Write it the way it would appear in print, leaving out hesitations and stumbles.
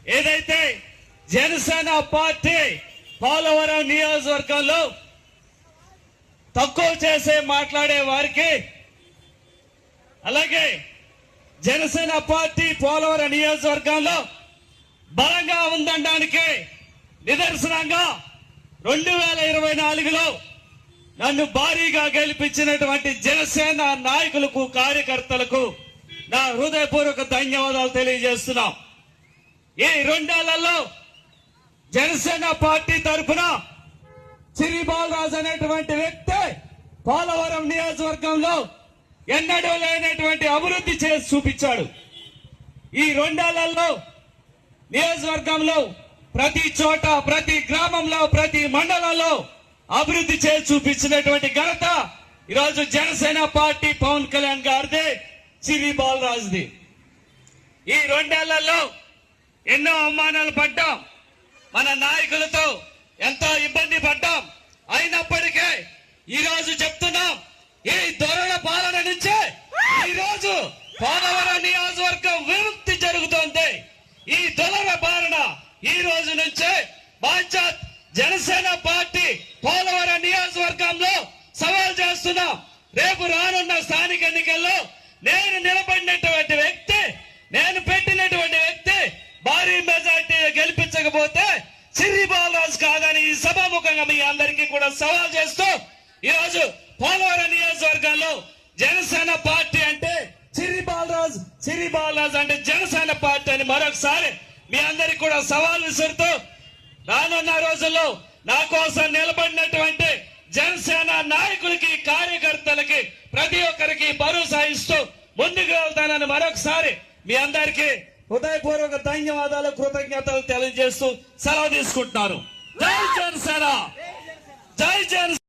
ఏదైతే జనసేన పార్టీ పోలవరం నియోజకవర్గంలో తక్కువ చేసే మాట్లాడే వారికి, అలాగే జనసేన పార్టీ పోలవరం నియోజకవర్గంలో బలంగా ఉందనడానికి నిదర్శనంగా 2024లో నన్ను భారీగా గెలిపించినటువంటి జనసేన నాయకులకు, కార్యకర్తలకు నా హృదయపూర్వక ధన్యవాదాలు తెలియజేస్తున్నాం. ఈ 2 ఏళ్లలో జనసేన పార్టీ తరఫున సిరి బాలరాజు అనేటువంటి వ్యక్తి పోలవరం నియోజకవర్గంలో ఎన్నడూ లేనటువంటి అభివృద్ధి చేసి చూపించాడు. ఈ 2 ఏళ్లలో నియోజకవర్గంలో ప్రతి చోట, ప్రతి గ్రామంలో, ప్రతి మండలంలో అభివృద్ధి చేసి చూపించినటువంటి ఘనత ఈరోజు జనసేన పార్టీ పవన్ కళ్యాణ్ గారిది, సిరి బాలరాజుది. ఈ 2 ఏళ్లలో ఎన్నో అవమానాలు పడ్డాం, మన నాయకులతో ఎంతో ఇబ్బంది పడ్డాం. అయినప్పటికీ ఈ రోజు చెప్తున్నాం, ఈ దొరల పాలన నుంచే ఈ రోజు పోలవరం నియోజకవర్గం విముక్తి జరుగుతోంది. ఈ దొరల పాలన ఈ రోజు నుంచే బాధ్యత జనసేన పార్టీ పోలవరం నియోజకవర్గంలో సవాల్ చేస్తున్నాం. రేపు రానున్న స్థానిక ఎన్నికల్లో నేను నిలబడినటువంటి వ్యక్తి, నేను పెట్టినటువంటి వ్యక్తి భారీ మెజార్టీ గెలిపించకపోతే సిరి బాలరాజు కాదని ఈ సభాముఖంగా మీ అందరికీ కూడా సవాల్ చేస్తూ, ఈరోజు పోలవరం నియోజకవర్గంలో జనసేన పార్టీ అంటే సిరి బాలరాజు అంటే జనసేన పార్టీ అని మరొకసారి మీ అందరికి కూడా సవాల్ విసురుతూ, రానున్న రోజుల్లో నా కోసం నిలబడినటువంటి జనసేన నాయకులకి, కార్యకర్తలకి ప్రతి ఒక్కరికి భరోసా ఇస్తూ ముందుకు వెళ్తానని మరొకసారి మీ అందరికీ హృదయపూర్వక ధన్యవాదాలు, కృతజ్ఞతలు తెలియజేస్తూ సెలవు తీసుకుంటున్నాను. జై జనసేన, జై జనసేన.